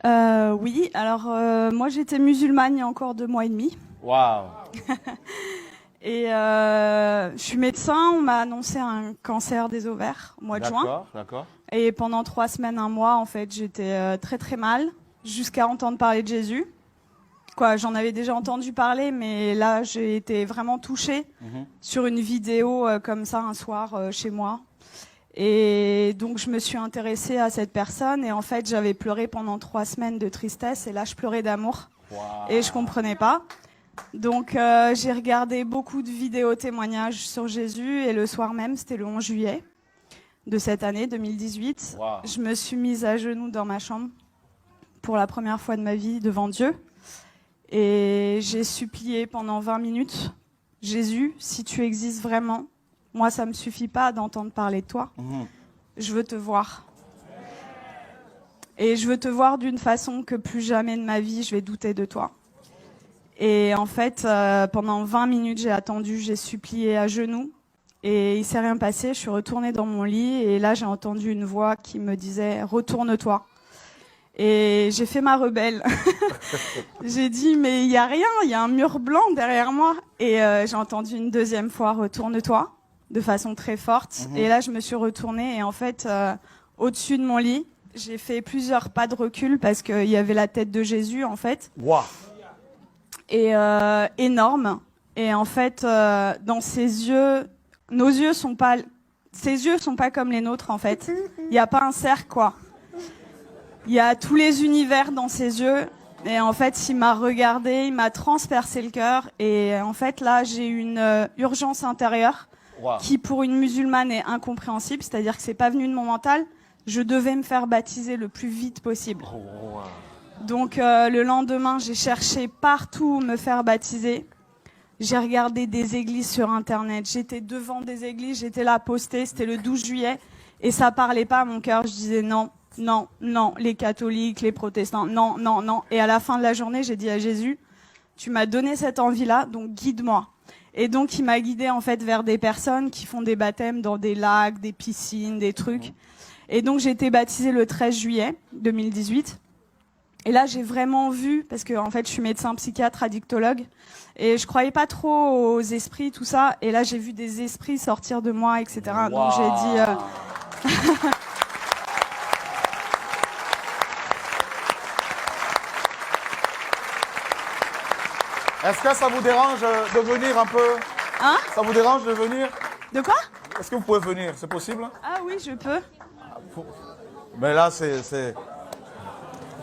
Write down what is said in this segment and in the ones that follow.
Oui, alors moi j'étais musulmane il y a encore 2 mois et demi. Waouh. Et je suis médecin, on m'a annoncé un cancer des ovaires au mois de juin. D'accord, d'accord. Et pendant 3 semaines, un mois, en fait, j'étais très très mal, jusqu'à entendre parler de Jésus. Quoi, j'en avais déjà entendu parler, mais là j'ai été vraiment touchée sur une vidéo comme ça un soir chez moi. Et donc je me suis intéressée à cette personne et en fait j'avais pleuré pendant 3 semaines de tristesse et là je pleurais d'amour. Waouh. Et je comprenais pas. Donc j'ai regardé beaucoup de vidéos témoignages sur Jésus et le soir même, c'était le 11 juillet de cette année 2018, Waouh. je me suis mise à genoux dans ma chambre pour la première fois de ma vie devant Dieu et j'ai supplié pendant 20 minutes, Jésus, si tu existes vraiment, moi ça me suffit pas d'entendre parler de toi, je veux te voir. Et je veux te voir d'une façon que plus jamais de ma vie je vais douter de toi. Et en fait, pendant 20 minutes, j'ai attendu, j'ai supplié à genoux. Et il s'est rien passé, je suis retournée dans mon lit. Et là, j'ai entendu une voix qui me disait « Retourne-toi ». Et j'ai fait ma rebelle. J'ai dit « Mais il n'y a rien, il y a un mur blanc derrière moi ». Et j'ai entendu une deuxième fois « Retourne-toi » de façon très forte. Et là, je me suis retournée. Et en fait, au-dessus de mon lit, j'ai fait plusieurs pas de recul parce qu'il y avait la tête de Jésus, en fait. Waouh. Et énorme. Et en fait, dans ses yeux, ses yeux sont pas comme les nôtres en fait. Il n'y a pas un cercle quoi. Il y a tous les univers dans ses yeux. Et en fait, il m'a regardé, il m'a transpercé le cœur. Et en fait, là, j'ai une urgence intérieure Waouh. qui, pour une musulmane, est incompréhensible. C'est-à-dire que c'est pas venu de mon mental. Je devais me faire baptiser le plus vite possible. Oh, wow. Donc le lendemain, j'ai cherché partout où me faire baptiser. J'ai regardé des églises sur Internet. J'étais devant des églises, j'étais là postée. C'était le 12 juillet. Et ça parlait pas à mon cœur. Je disais non, non, non. Les catholiques, les protestants, non, non, non. Et à la fin de la journée, j'ai dit à Jésus, tu m'as donné cette envie-là, donc guide-moi. Et donc il m'a guidée en fait vers des personnes qui font des baptêmes dans des lacs, des piscines, des trucs. Et donc j'ai été baptisée le 13 juillet 2018. Et là, j'ai vraiment vu, parce que en fait, je suis médecin psychiatre, addictologue, et je croyais pas trop aux esprits, tout ça. Et là, j'ai vu des esprits sortir de moi, etc. Wow. Donc j'ai dit. Est-ce que ça vous dérange de venir un peu? Hein? Ça vous dérange de venir? De quoi? Est-ce que vous pouvez venir? C'est possible? Ah oui, je peux. Mais là, c'est...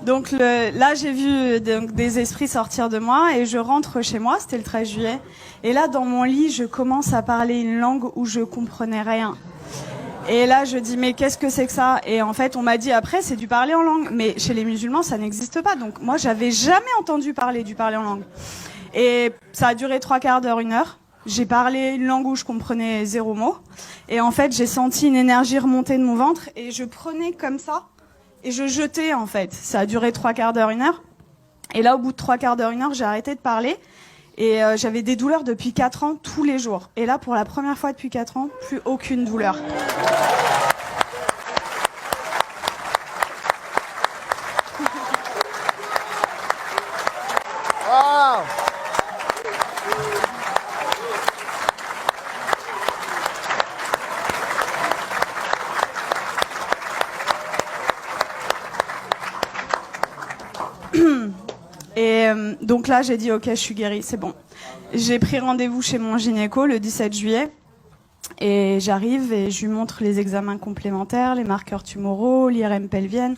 Donc là, j'ai vu des esprits sortir de moi et je rentre chez moi, c'était le 13 juillet. Et là, dans mon lit, je commence à parler une langue où je comprenais rien. Et là, je dis, mais qu'est-ce que c'est que ça? Et en fait, on m'a dit après, c'est du parler en langue. Mais chez les musulmans, ça n'existe pas. Donc moi, j'avais jamais entendu parler du parler en langue. Et ça a duré 3/4 d'heure, 1 heure. J'ai parlé une langue où je comprenais 0 mot. Et en fait, j'ai senti une énergie remonter de mon ventre et je prenais comme ça. Et je jetais, en fait. Ça a duré 3/4 d'heure, 1 heure. Et là, au bout de 3/4 d'heure, 1 heure, j'ai arrêté de parler. Et j'avais des douleurs depuis 4 ans, tous les jours. Et là, pour la première fois depuis 4 ans, plus aucune douleur. Ah. Et donc là, j'ai dit, ok, je suis guérie, c'est bon. J'ai pris rendez-vous chez mon gynéco le 17 juillet. Et j'arrive et je lui montre les examens complémentaires, les marqueurs tumoraux, l'IRM pelvienne.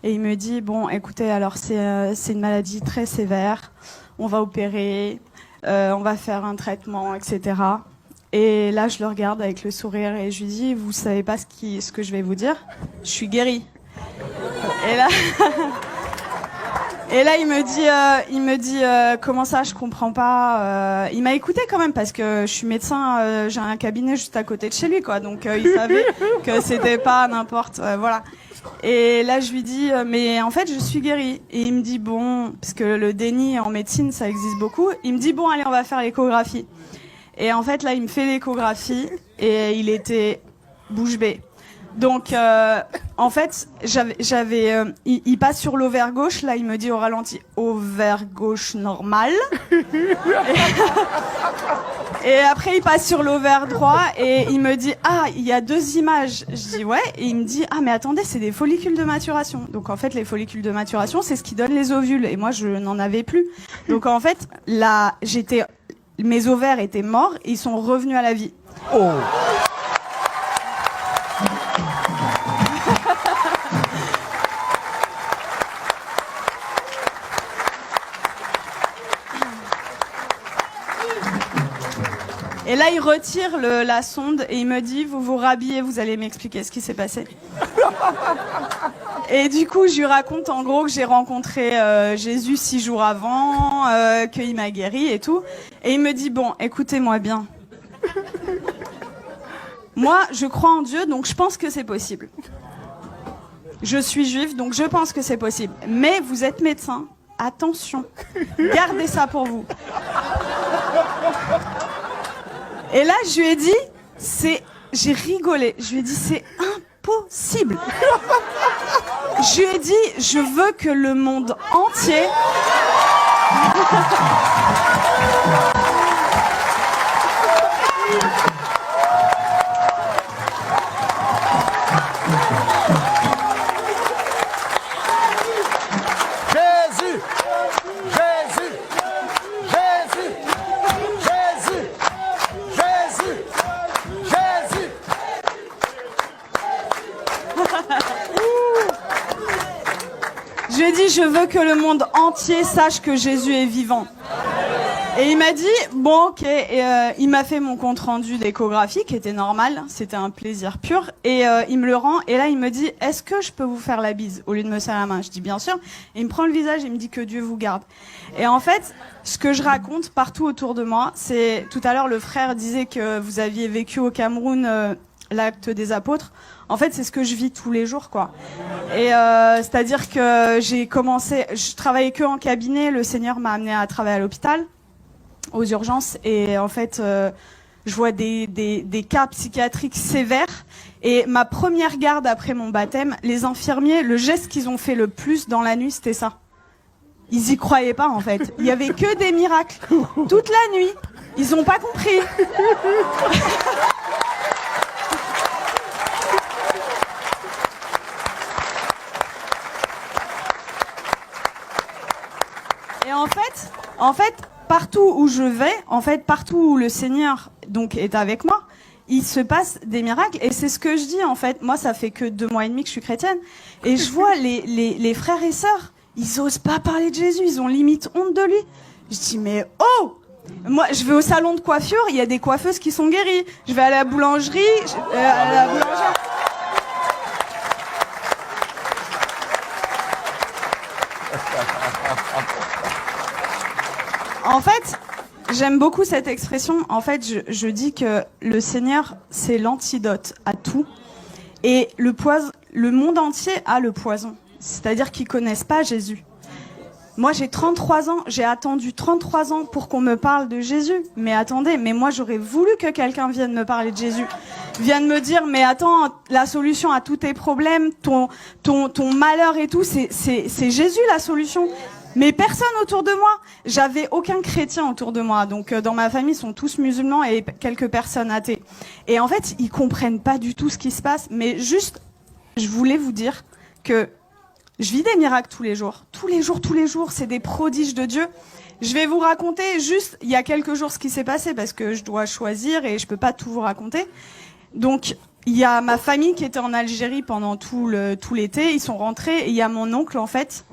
Et il me dit, bon, écoutez, alors c'est une maladie très sévère. On va opérer, on va faire un traitement, etc. Et là, je le regarde avec le sourire et je lui dis, vous savez pas ce que je vais vous dire? Je suis guérie. Et là... Et là, il me dit, comment ça, je comprends pas. Il m'a écouté quand même parce que je suis médecin, j'ai un cabinet juste à côté de chez lui, quoi. Donc il savait que c'était pas n'importe, voilà. Et là, je lui dis, mais en fait, je suis guérie. Et il me dit, bon, parce que le déni en médecine, ça existe beaucoup. Il me dit, bon, allez, on va faire l'échographie. Et en fait, là, il me fait l'échographie et il était bouche bée. Donc, en fait, il passe sur l'ovaire gauche. Là, il me dit au ralenti, ovaire gauche normal. Et après, il passe sur l'ovaire droit et il me dit, ah, il y a 2 images. Je dis, ouais. Et il me dit, ah, mais attendez, c'est des follicules de maturation. Donc, en fait, les follicules de maturation, c'est ce qui donne les ovules. Et moi, je n'en avais plus. Donc, en fait, là, mes ovaires étaient morts et ils sont revenus à la vie. Oh. Et là, il retire la sonde et il me dit, vous vous rhabillez, vous allez m'expliquer ce qui s'est passé. Et du coup, je lui raconte en gros que j'ai rencontré Jésus 6 jours avant, qu'il m'a guéri et tout. Et il me dit, bon, écoutez-moi bien. Moi, je crois en Dieu, donc je pense que c'est possible. Je suis juive, donc je pense que c'est possible. Mais vous êtes médecin, attention, gardez ça pour vous. Et là, je lui ai dit, j'ai rigolé. Je lui ai dit, c'est impossible. Je lui ai dit, je veux que le monde entier... Je lui ai dit, je veux que le monde entier sache que Jésus est vivant. Et il m'a dit, bon, ok. Et il m'a fait mon compte rendu d'échographie, qui était normal. C'était un plaisir pur. Et il me le rend. Et là, il me dit, est-ce que je peux vous faire la bise au lieu de me serrer la main? Je dis, bien sûr. Et il me prend le visage et il me dit que Dieu vous garde. Et en fait, ce que je raconte partout autour de moi, c'est, tout à l'heure, le frère disait que vous aviez vécu au Cameroun l'acte des apôtres. En fait, c'est ce que je vis tous les jours, quoi. Et c'est-à-dire que je travaillais que en cabinet. Le Seigneur m'a amené à travailler à l'hôpital, aux urgences. Et en fait, je vois des cas psychiatriques sévères. Et ma première garde après mon baptême, les infirmiers, le geste qu'ils ont fait le plus dans la nuit, c'était ça. Ils y croyaient pas, en fait. Il y avait que des miracles. Toute la nuit. Ils ont pas compris. Et en fait, partout où je vais, partout où le Seigneur donc est avec moi, il se passe des miracles. Et c'est ce que je dis, en fait. Moi, ça fait que 2 mois et demi que je suis chrétienne. Et je vois les frères et sœurs, ils osent pas parler de Jésus. Ils ont limite honte de lui. Je dis, mais oh! Moi, je vais au salon de coiffure, il y a des coiffeuses qui sont guéries. Je vais à la boulangerie, à la boulangère. En fait, j'aime beaucoup cette expression. En fait, je dis que le Seigneur, c'est l'antidote à tout. Et le monde entier a le poison. C'est-à-dire qu'ils connaissent pas Jésus. Moi, j'ai 33 ans. J'ai attendu 33 ans pour qu'on me parle de Jésus. Mais attendez, mais moi, j'aurais voulu que quelqu'un vienne me parler de Jésus. Vienne me dire, mais attends, la solution à tous tes problèmes, ton malheur et tout, c'est Jésus la solution. Mais personne autour de moi. J'avais aucun chrétien autour de moi. Donc dans ma famille, ils sont tous musulmans et quelques personnes athées. Et en fait, ils comprennent pas du tout ce qui se passe. Mais juste, je voulais vous dire que je vis des miracles tous les jours. Tous les jours, c'est des prodiges de Dieu. Je vais vous raconter juste, il y a quelques jours, ce qui s'est passé parce que je dois choisir et je peux pas tout vous raconter. Donc, il y a ma famille qui était en Algérie pendant tout l'été. Ils sont rentrés et il y a mon oncle, en fait.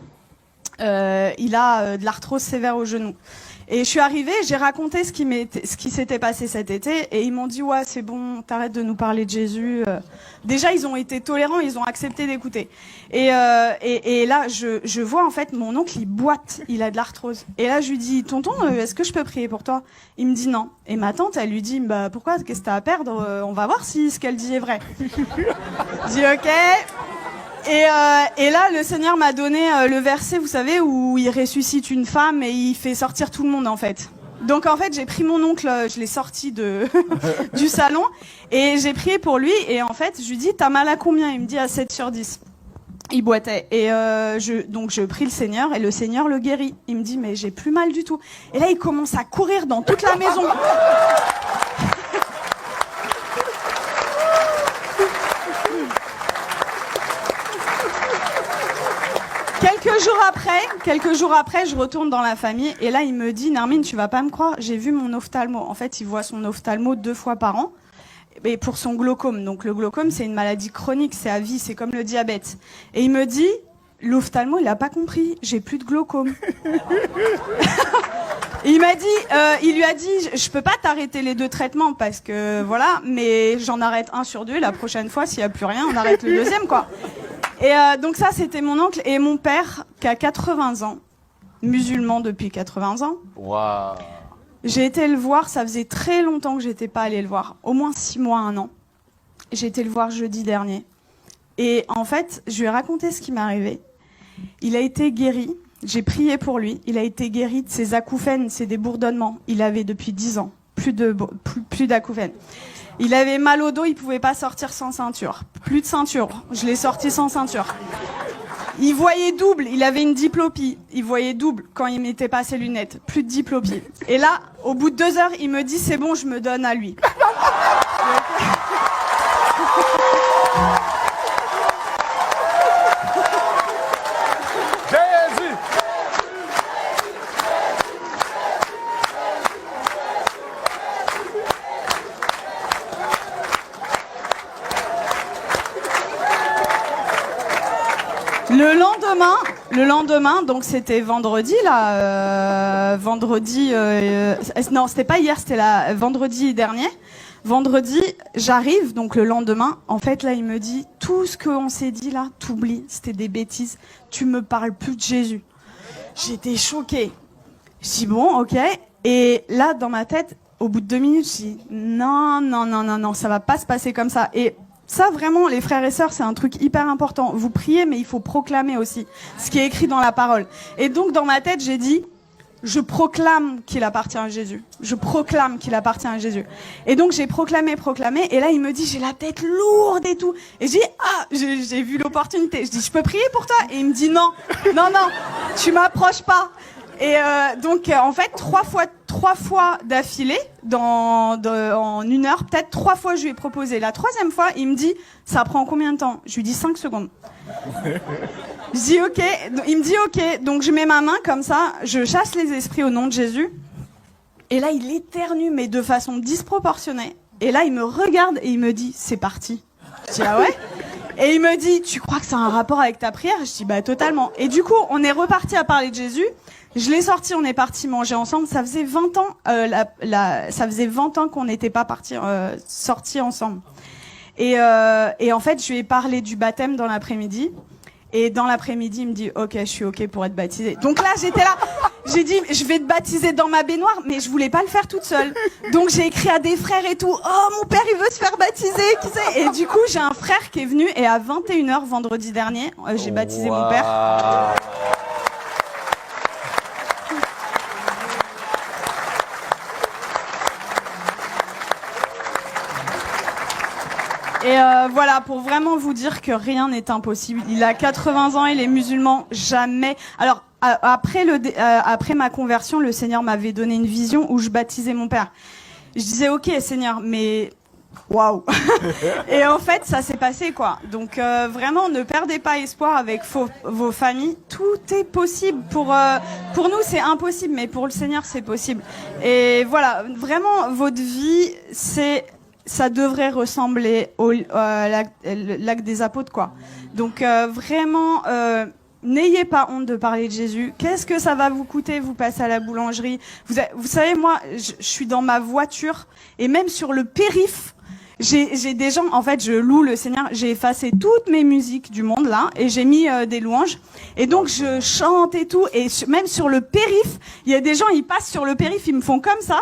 Il a de l'arthrose sévère au genou. Et je suis arrivée, j'ai raconté ce qui s'était passé cet été, et ils m'ont dit, ouais, c'est bon, t'arrêtes de nous parler de Jésus. Déjà, ils ont été tolérants, ils ont accepté d'écouter. Et là, je vois, en fait, mon oncle, il boite, il a de l'arthrose. Et là, je lui dis, tonton, est-ce que je peux prier pour toi? Il me dit non. Et ma tante, elle lui dit, bah, pourquoi? Qu'est-ce que t'as à perdre? On va voir si ce qu'elle dit est vrai. Je dis, ok. Et là, le Seigneur m'a donné le verset, vous savez, où il ressuscite une femme et il fait sortir tout le monde, en fait. Donc en fait, j'ai pris mon oncle, je l'ai sorti du salon et j'ai prié pour lui. Et en fait, je lui dis, t'as mal à combien? Il me dit à 7 sur 10. Il boitait. Et donc je prie le Seigneur et le Seigneur le guérit. Il me dit, mais j'ai plus mal du tout. Et là, il commence à courir dans toute la maison. Quelques jours après, je retourne dans la famille et là, il me dit, Nermine, tu vas pas me croire, j'ai vu mon ophtalmo. En fait, il voit son ophtalmo 2 fois par an et pour son glaucome. Donc le glaucome, c'est une maladie chronique, c'est à vie, c'est comme le diabète. Et il me dit, l'ophtalmo, il a pas compris, j'ai plus de glaucome. Il lui a dit, je peux pas t'arrêter les 2 traitements parce que voilà, mais j'en arrête 1 sur 2. La prochaine fois, s'il y a plus rien, on arrête le 2e, quoi. Et donc ça, c'était mon oncle et mon père qui a 80 ans, musulman depuis 80 ans. Waouh. J'ai été le voir, ça faisait très longtemps que j'étais pas allée le voir, au moins 6 mois, 1 an. J'ai été le voir jeudi dernier. Et en fait, je lui ai raconté ce qui m'est arrivé. Il a été guéri, j'ai prié pour lui, il a été guéri de ses acouphènes, c'est des bourdonnements. Il avait depuis 10 ans, plus d'acouphènes. Il avait mal au dos, il pouvait pas sortir sans ceinture. Plus de ceinture, je l'ai sorti sans ceinture. Il voyait double, il avait une diplopie. Il voyait double quand il mettait pas ses lunettes. Plus de diplopie. Et là, au bout de 2 heures, il me dit, c'est bon, je me donne à lui. Le lendemain, donc c'était vendredi là, non, c'était pas hier, c'était vendredi dernier. Vendredi, j'arrive, donc le lendemain, en fait là, il me dit, tout ce qu'on s'est dit là, t'oublies, c'était des bêtises, tu me parles plus de Jésus. J'étais choquée. Je dis bon, ok. Et là, dans ma tête, au bout de 2 minutes, je dis non, ça va pas se passer comme ça. Et ça, vraiment, les frères et sœurs, c'est un truc hyper important. Vous priez, mais il faut proclamer aussi ce qui est écrit dans la parole. Et donc, dans ma tête, j'ai dit, je proclame qu'il appartient à Jésus. Je proclame qu'il appartient à Jésus. Et donc, j'ai proclamé. Et là, il me dit, j'ai la tête lourde et tout. Et je dis, j'ai vu l'opportunité. Je dis, je peux prier pour toi? Et il me dit, non, tu m'approches pas. Et donc, en fait, 3 fois d'affilée, en 1 heure, peut-être 3 fois, je lui ai proposé. La 3e fois, il me dit, ça prend combien de temps? Je lui dis 5 secondes. Je dis ok. Il me dit ok. Donc, je mets ma main comme ça, je chasse les esprits au nom de Jésus. Et là, il éternue, mais de façon disproportionnée. Et là, il me regarde et il me dit, c'est parti. Je dis, ah ouais? Et il me dit, tu crois que ça a un rapport avec ta prière? Je dis, bah, totalement. Et du coup, on est reparti à parler de Jésus. Je l'ai sorti, on est parti manger ensemble. Ça faisait 20 ans, ça faisait 20 ans qu'on n'était pas sortis ensemble. Et en fait, je lui ai parlé du baptême dans l'après-midi. Et dans l'après-midi, il me dit, ok, je suis ok pour être baptisé. Donc là, j'étais là. J'ai dit, je vais te baptiser dans ma baignoire, mais je voulais pas le faire toute seule. Donc j'ai écrit à des frères et tout. Oh, mon père, il veut se faire baptiser, qui sait? Et du coup, j'ai un frère qui est venu et à 21h vendredi dernier, j'ai baptisé mon père. Et voilà, pour vraiment vous dire que rien n'est impossible. Il a 80 ans, il est musulman, jamais. Alors, après ma conversion, le Seigneur m'avait donné une vision où je baptisais mon père. Je disais, ok, Seigneur, mais waouh. Et en fait, ça s'est passé, quoi. Donc, vraiment, ne perdez pas espoir avec vos familles. Tout est possible. Pour nous, c'est impossible, mais pour le Seigneur, c'est possible. Et voilà, vraiment, votre vie, ça devrait ressembler au lac des apôtres, quoi. Donc vraiment, n'ayez pas honte de parler de Jésus. Qu'est-ce que ça va vous coûter? Vous passez à la boulangerie. Vous savez, moi, je suis dans ma voiture et même sur le périph', j'ai des gens, en fait, je loue le Seigneur. J'ai effacé toutes mes musiques du monde là et j'ai mis des louanges. Et donc je chante et tout. Et même sur le périph', il y a des gens, ils passent sur le périph', ils me font comme ça.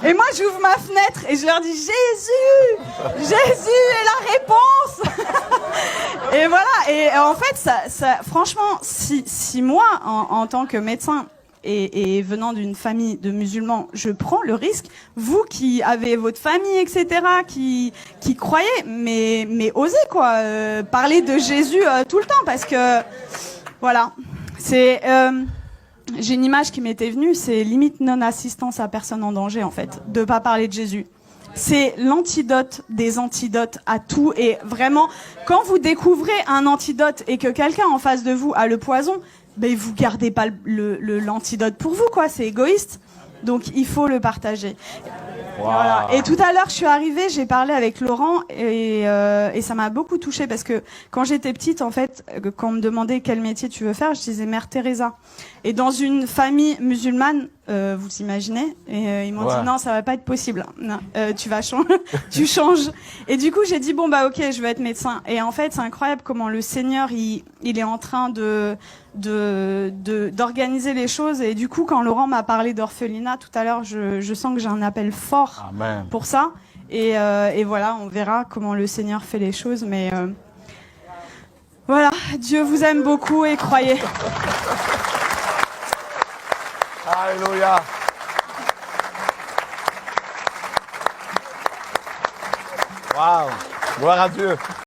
Et moi, j'ouvre ma fenêtre et je leur dis Jésus est la réponse. Et voilà. Et en fait, ça franchement, si moi, en tant que médecin, et venant d'une famille de musulmans, je prends le risque. Vous qui avez votre famille, etc., qui croyez, mais osez quoi, parler de Jésus tout le temps, parce que voilà, c'est j'ai une image qui m'était venue, c'est limite non-assistance à personne en danger en fait, de pas parler de Jésus. C'est l'antidote des antidotes à tout, et vraiment, quand vous découvrez un antidote et que quelqu'un en face de vous a le poison, ben vous gardez pas l'antidote pour vous, quoi. C'est égoïste. Donc il faut le partager. Wow. Voilà. Et tout à l'heure, je suis arrivée, j'ai parlé avec Laurent et ça m'a beaucoup touchée parce que quand j'étais petite, en fait, quand on me demandait quel métier tu veux faire, je disais Mère Teresa. Et dans une famille musulmane, vous imaginez, et ils m'ont dit non, ça va pas être possible. Non, tu vas changer, tu changes. Et du coup, j'ai dit bon bah ok, je veux être médecin. Et en fait, c'est incroyable comment le Seigneur il est en train d'organiser les choses. Et du coup, quand Laurent m'a parlé d'orphelinat tout à l'heure, je sens que j'ai un appel fort Amen. pour ça. Et voilà, on verra comment le Seigneur fait les choses. Mais voilà, Dieu vous aime beaucoup et croyez. Alléluia. Waouh. Gloire à Dieu.